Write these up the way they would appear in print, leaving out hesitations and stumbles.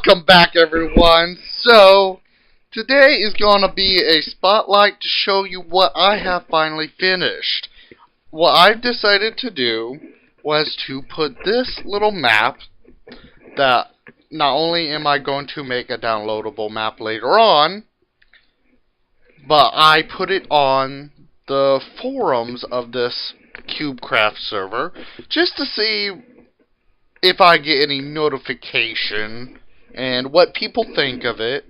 Welcome back, everyone. So, today is going to be a spotlight to show you what I have finally finished. What I've decided to do was to put this little map that not only am I going to make a downloadable map later on, but I put it on the forums of this CubeCraft server just to see if I get any notification and what people think of it,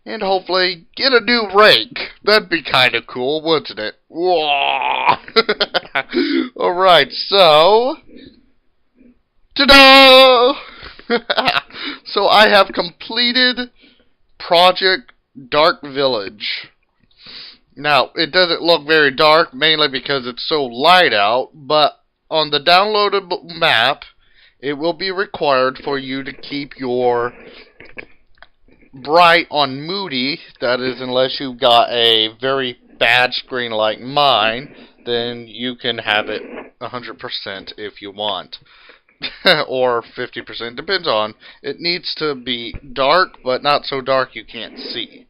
and hopefully get a new rank. That'd be kind of cool, wouldn't it? Alright, so ta-da! So I have completed Project Dark Village. Now, it doesn't look very dark, mainly because it's so light out, but on the downloadable map, it will be required for you to keep your bright on moody. That is, unless you've got a very bad screen like mine, then you can have it 100% if you want. Or 50%, depends on. It needs to be dark, but not so dark you can't see.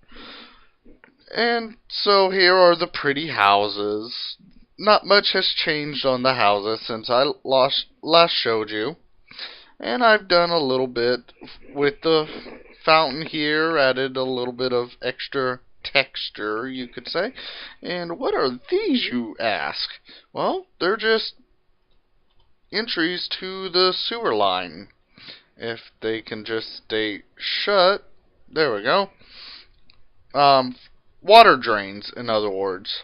And so here are the pretty houses. Not much has changed on the houses since I last showed you. And I've done a little bit with the fountain here, added a little bit of extra texture, you could say. And what are these, you ask? Well, they're just entries to the sewer line. If they can just stay shut, there we go. Water drains, in other words.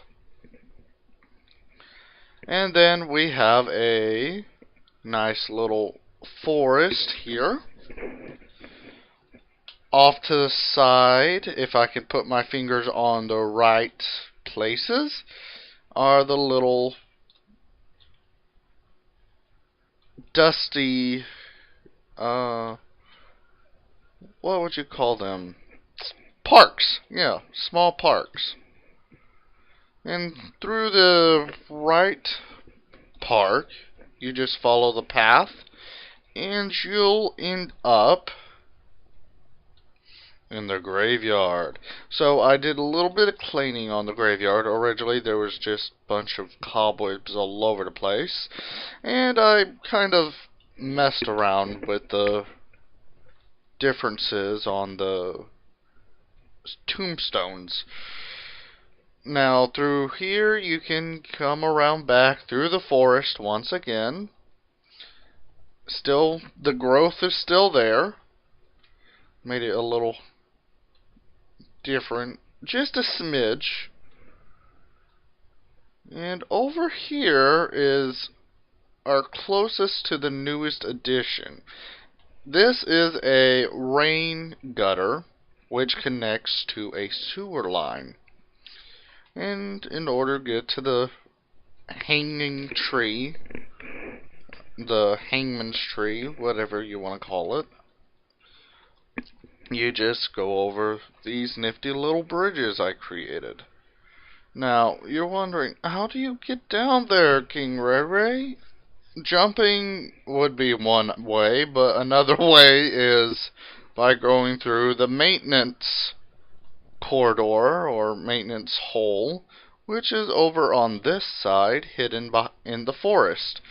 And then we have a nice little forest here. Off to the side, if I can put my fingers on the right places, are the little dusty, what would you call them? Parks. Yeah, small parks. And through the right park, you just follow the path, and you'll end up in the graveyard. So I did a little bit of cleaning on the graveyard. Originally there was just a bunch of cobwebs all over the place, and I kind of messed around with the differences on the tombstones. Now through here you can come around back through the forest once again. Still, the growth is still there. Made it a little different, just a smidge. And over here is our closest to the newest addition. This is a rain gutter which connects to a sewer line. And in order to get to the hanging tree, the hangman's tree, whatever you want to call it, you just go over these nifty little bridges I created. Now, you're wondering, how do you get down there, KingRayRay? Jumping would be one way, but another way is by going through the maintenance corridor, or maintenance hole, which is over on this side, hidden in the forest.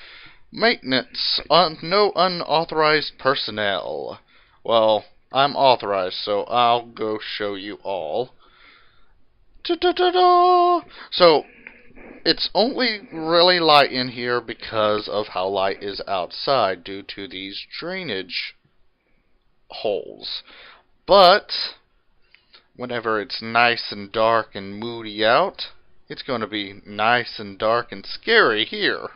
Maintenance, no unauthorized personnel. Well, I'm authorized, so I'll go show you all. Ta-da-da-da! So, it's only really light in here because of how light is outside due to these drainage holes. But whenever it's nice and dark and moody out, it's going to be nice and dark and scary here.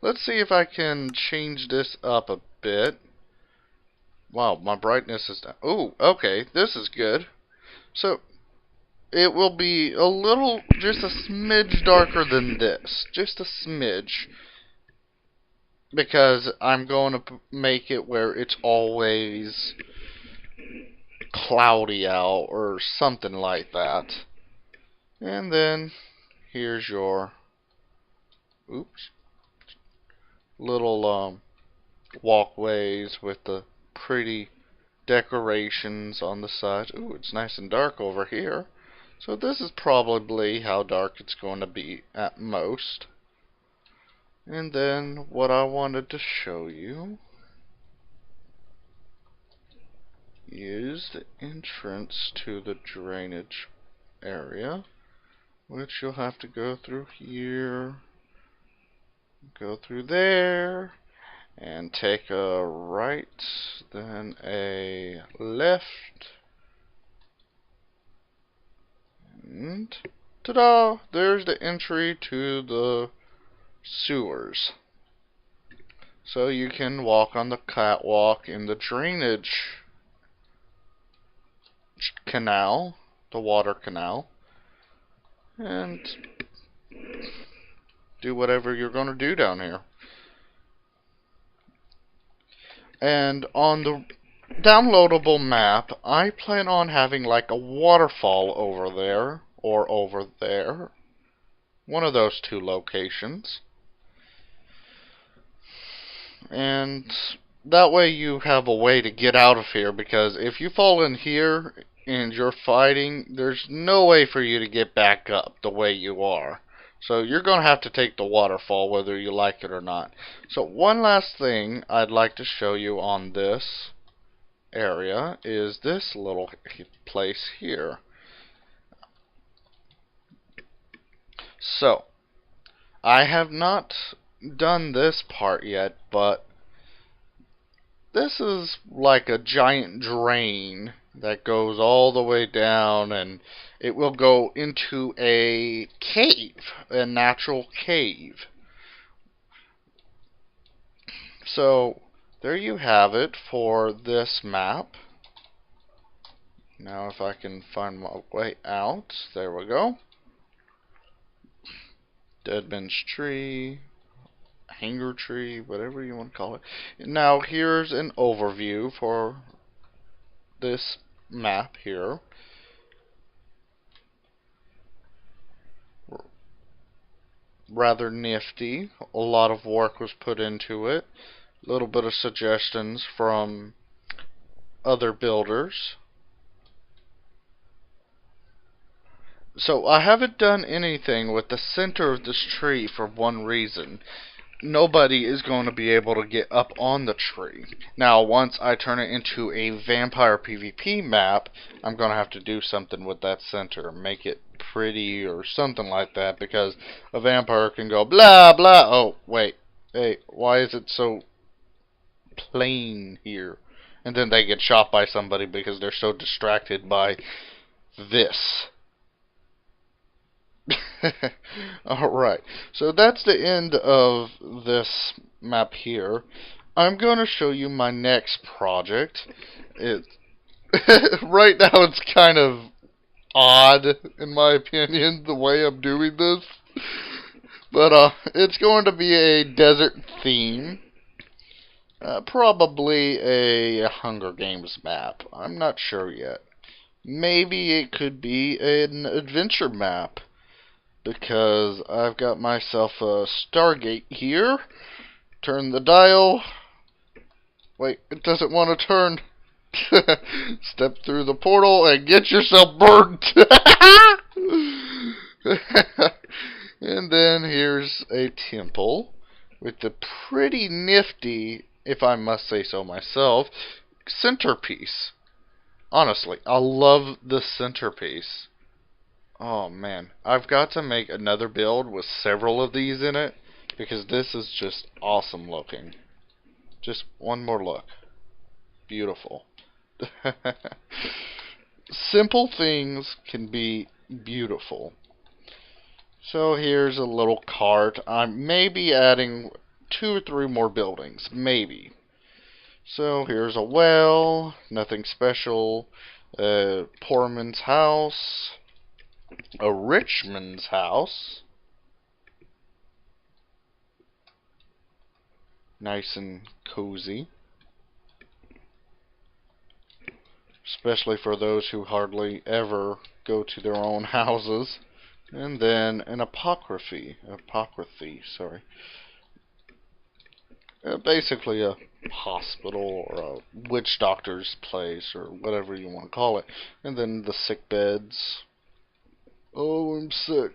Let's see if I can change this up a bit. Wow, my brightness is down. Oh, okay, this is good. So, it will be a little, just a smidge darker than this. Just a smidge. Because I'm going to make it where it's always cloudy out, or something like that. And then, here's your, oops, little walkways with the pretty decorations on the side. Ooh, it's nice and dark over here. So this is probably how dark it's going to be at most. And then what I wanted to show you is the entrance to the drainage area, which you'll have to go through here, go through there, and take a right, then a left, and ta-da! There's the entry to the sewers. So you can walk on the catwalk in the drainage canal, the water canal, and do whatever you're going to do down here. And on the downloadable map, I plan on having like a waterfall over there, or over there. One of those two locations. And that way you have a way to get out of here, because if you fall in here and you're fighting, there's no way for you to get back up the way you are. So you're going to have to take the waterfall whether you like it or not. So one last thing I'd like to show you on this area is this little place here. So I have not done this part yet, but this is like a giant drain that goes all the way down, and it will go into a cave, a natural cave. So there you have it for this map. Now if I can find my way out, there we go. Deadman's tree, hanger tree, whatever you want to call it. Now here's an overview for this map here. Rather nifty. A lot of work was put into it. A little bit of suggestions from other builders. So I haven't done anything with the center of this tree for one reason. Nobody is going to be able to get up on the tree. Now, once I turn it into a vampire PvP map, I'm going to have to do something with that center. Make it pretty or something like that, because a vampire can go blah blah. Oh, wait. Hey, why is it so plain here? And then they get shot by somebody because they're so distracted by this. Alright, so that's the end of this map here. I'm going to show you my next project. Right now it's kind of odd, in my opinion, the way I'm doing this. But it's going to be a desert theme. Probably a Hunger Games map. I'm not sure yet. Maybe it could be an adventure map, because I've got myself a Stargate here. Turn the dial. Wait, it doesn't want to turn. Step through the portal and get yourself burned. And then here's a temple with the pretty nifty, if I must say so myself, centerpiece. Honestly, I love the centerpiece. Oh man, I've got to make another build with several of these in it, because this is just awesome looking. Just one more look. Beautiful. Simple things can be beautiful. So here's a little cart. I'm maybe adding 2 or 3 more buildings, maybe. So here's a well, nothing special. Poor man's house. A rich man's house. Nice and cozy. Especially for those who hardly ever go to their own houses. And then an apocryphy, sorry. Basically a hospital or a witch doctor's place or whatever you want to call it. And then the sick beds. Oh, I'm sick.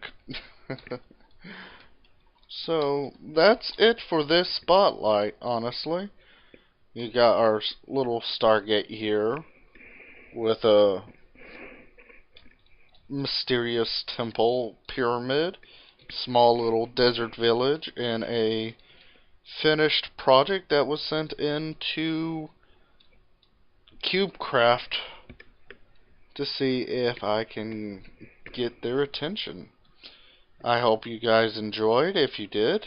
So that's it for this spotlight, honestly. You got our little Stargate here with a mysterious temple pyramid, small little desert village, and a finished project that was sent into CubeCraft to see if I can get their attention. I hope you guys enjoyed. If you did,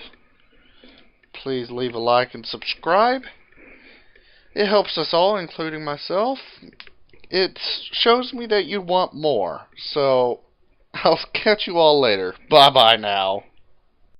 please leave a like and subscribe. It helps us all, including myself. It shows me that you want more. So, I'll catch you all later. Bye-bye now.